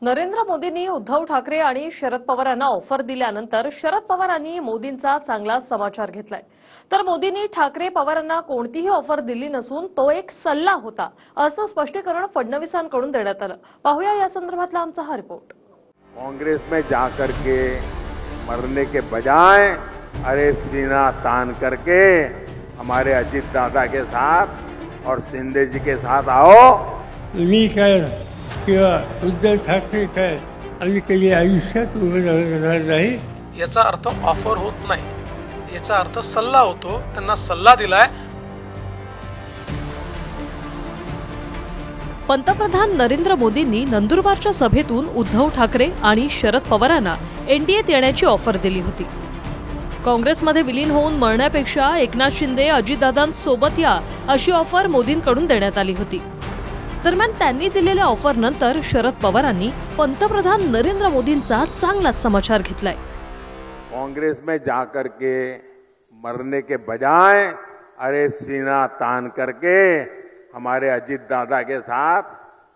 नरेंद्र मोदींनी उद्धव ठाकरे आणि शरद पवारांना ऑफर दिल्यानंतर शरद पवारांनी मोदींचा चांगला समाचार घेतलाय। तर मोदींनी ठाकरे पवारांना कोणतीही ऑफर दिली नसून तो एक सल्ला होता असं स्पष्टीकरण फडणवीसांकडून देण्यात आलं। पाहूया या संदर्भातला आमचा हा रिपोर्ट। कांग्रेस में जाकर के मरने के बजाय अरे सीना तान करके हमारे अजीत दादा के साथ और शिंदे जी के साथ आओ। किंवा उद्धव ठाकरे काय आणि कधी आयुष्यात उभे राहणार नाही याचा अर्थ ऑफर होत नाही, याचा अर्थ सल्ला होतो। त्यांना सल्ला दिलाय। पंतप्रधान नरेंद्र मोदींनी नंदुरबारच्या सभेतून उद्धव ठाकरे आणि शरद पवारांना एनडीएत येण्याची ऑफर दिली होती। काँग्रेसमध्ये विलीन होऊन मरण्यापेक्षा एकनाथ शिंदे अजितदादांसोबत या अशी ऑफर मोदींकडून देण्यात आली होती। दरम्यान त्यांनी दिलेल्या ऑफर नंतर शरद पवारांनी पंतप्रधान नरेंद्र मोदींचा चांगला समाचार घेतलाय। कांग्रेस में जाकर के मरने के बजाय अरे सीना तान करके हमारे अजीत दादा के साथ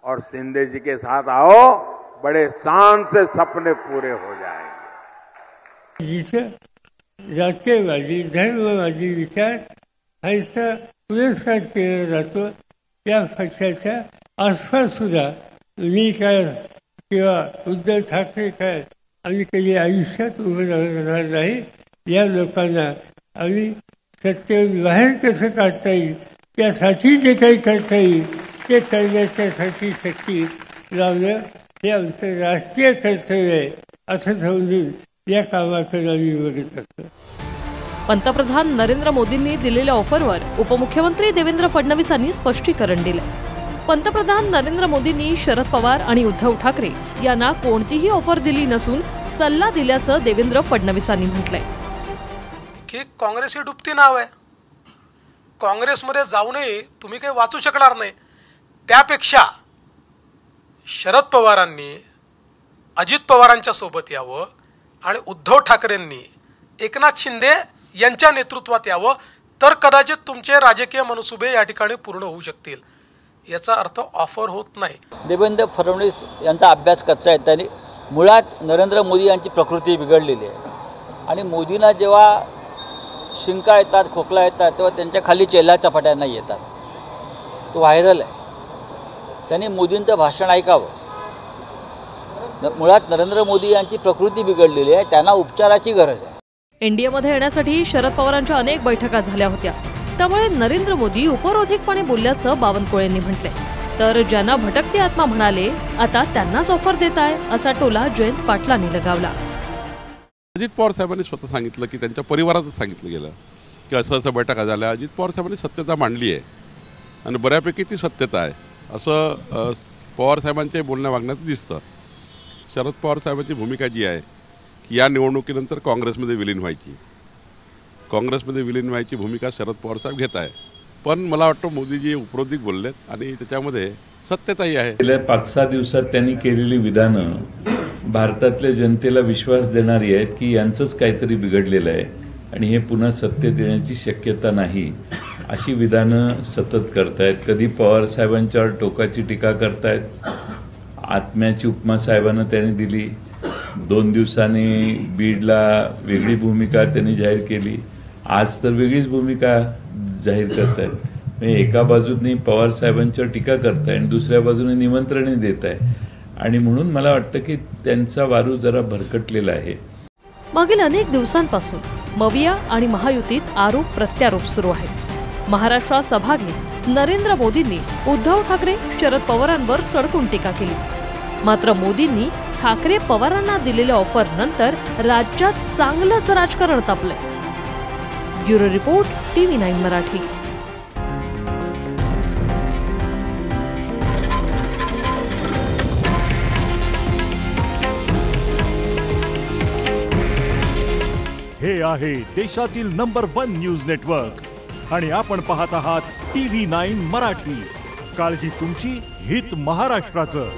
और शिंदे जी के साथ आओ, बड़े शान से सपने पूरे हो जाएंगे। जिथे जातीयवादी धर्मवादी विचार ह्याचा पुरस्कार केला जातो त्या पक्षाच्या आसपास सुद्धा मी काय किंवा उद्धव ठाकरे काय आम्ही कधी आयुष्यात उभे राहणार नाही। या लोकांना आम्ही सत्तेतून बाहेर कसं काढता येईल त्यासाठी जे काही करता येईल ते करण्यासाठी शक्ती लावणं हे आमचं राष्ट्रीय कर्तव्य आहे असं समजून या कामाकडे आम्ही बघत असतो। पंतप्रधान नरेंद्र मोदींनी दिलेल्या ऑफरवर उपमुख्यमंत्री देवेंद्र फडणवीसांनी स्पष्टीकरण दिले। पंतप्रधान नरेंद्र मोदींनी शरद पवार आणि उद्धव ठाकरे यांना कोणतीही ऑफर दिली नसून सल्ला दिल्याचं देवेंद्र फडणवीसांनी म्हटलंय की काँग्रेस ही डुबती नाव आहे, काँग्रेसमध्ये जाऊनही तुम्ही काही वाचू शकणार नाही। त्यापेक्षा शरद पवारांनी अजित पवारांच्या सोबत यावं आणि उद्धव ठाकरेंनी एकनाथ शिंदे यांच्या नेतृत्वात यावं तर कदाचित तुमचे राजकीय मनसुबे या ठिकाणी पूर्ण होऊ शकतील। याचा अर्थ ऑफर होत नाही। देवेंद्र फडणवीस यांचा अभ्यास कच्चा आहे। त्यांनी मुळात नरेंद्र मोदी यांची प्रकृती बिघडलेली आहे आणि मोदींना जेव्हा शिंका येतात खोकला येतात तेव्हा त्यांच्या खाली चेला चपाट्या नाही येतात। तो व्हायरल आहे। त्यांनी मोदींचं भाषण ऐकावं। मुळात नरेंद्र मोदी यांची प्रकृती बिघडलेली आहे, त्यांना उपचाराची गरज आहे। एनडीएमध्ये येण्यासाठी शरद पवारांच्या अनेक बैठका झाल्या होत्या, त्यामुळे नरेंद्र मोदी उपरोधिकपणे बोलल्याचं बावनकुळेंनी म्हटले। तर ज्यांना भटकती आत्मा म्हणाले आता त्यांनाच ऑफर देत आहे असा टोला जयंत पाटलांनी लगावला। अजित पवार साहेबांनी स्वतः सांगितलं की त्यांच्या परिवाराचं सांगितलं गेलं की असं असं बैठका झाल्या। अजित पवार साहेबांनी सत्यता मांडली आहे आणि बऱ्यापैकी ती सत्यता आहे असं पवार साहेबांच्या बोलण्या वागण्यात दिसतं। शरद पवार साहेबांची भूमिका जी आहे की या निवडणुकीनंतर काँग्रेसमध्ये विलीन व्हायची, काँग्रेसमध्ये विलीन व्हायची भूमिका शरद पवार साहेब घेत आहे। पण मला वाटतं मोदीजी उपरोधिक बोललेत आणि त्याच्यामध्ये सत्यताही आहे। गेल्या 5-6 दिवसात त्यांनी केलेली विधानं भारतातल्या जनतेला विश्वास देणारी आहेत की यांचंच काहीतरी बिघडलेलं आहे आणि हे पुन्हा सत्तेत येण्याची शक्यता नाही अशी विधानं सतत करतायत। कधी पवार साहेबांच्यावर टोकाची टीका करतायत। आत्म्याची उपमा साहेबांना त्यांनी दिली। 2 दिवसांनी बीडला वेगळी भूमिका त्यांनी जाहीर केली। आज तर वेगळीच भूमिका जाहीर करतायत। म्हणजे एका बाजूने पवार साहेबांच्यावर टीका करताय आणि दुसऱ्या बाजूने निमंत्रणे देत आहे आणि म्हणून मला वाटतं की त्यांचा वारू जरा भरकटलेला आहे। मागील अनेक दिवसांपासून मविया आणि महायुतीत आरोप प्रत्यारोप सुरू आहेत। महाराष्ट्रात सभा घेत नरेंद्र मोदींनी उद्धव ठाकरे शरद पवारांवर सडकून टीका केली। मात्र मोदींनी ठाकरे पवारांना दिलेल्या ऑफर नंतर राज्यात चांगलंच राजकारण तापलंय। Bureau report TV9 Marathi. हे आहे देशातील नंबर 1 न्यूज नेटवर्क आणि आपण पाहत आहात TV9 मराठी। काळजी तुमची, हित महाराष्ट्राचं।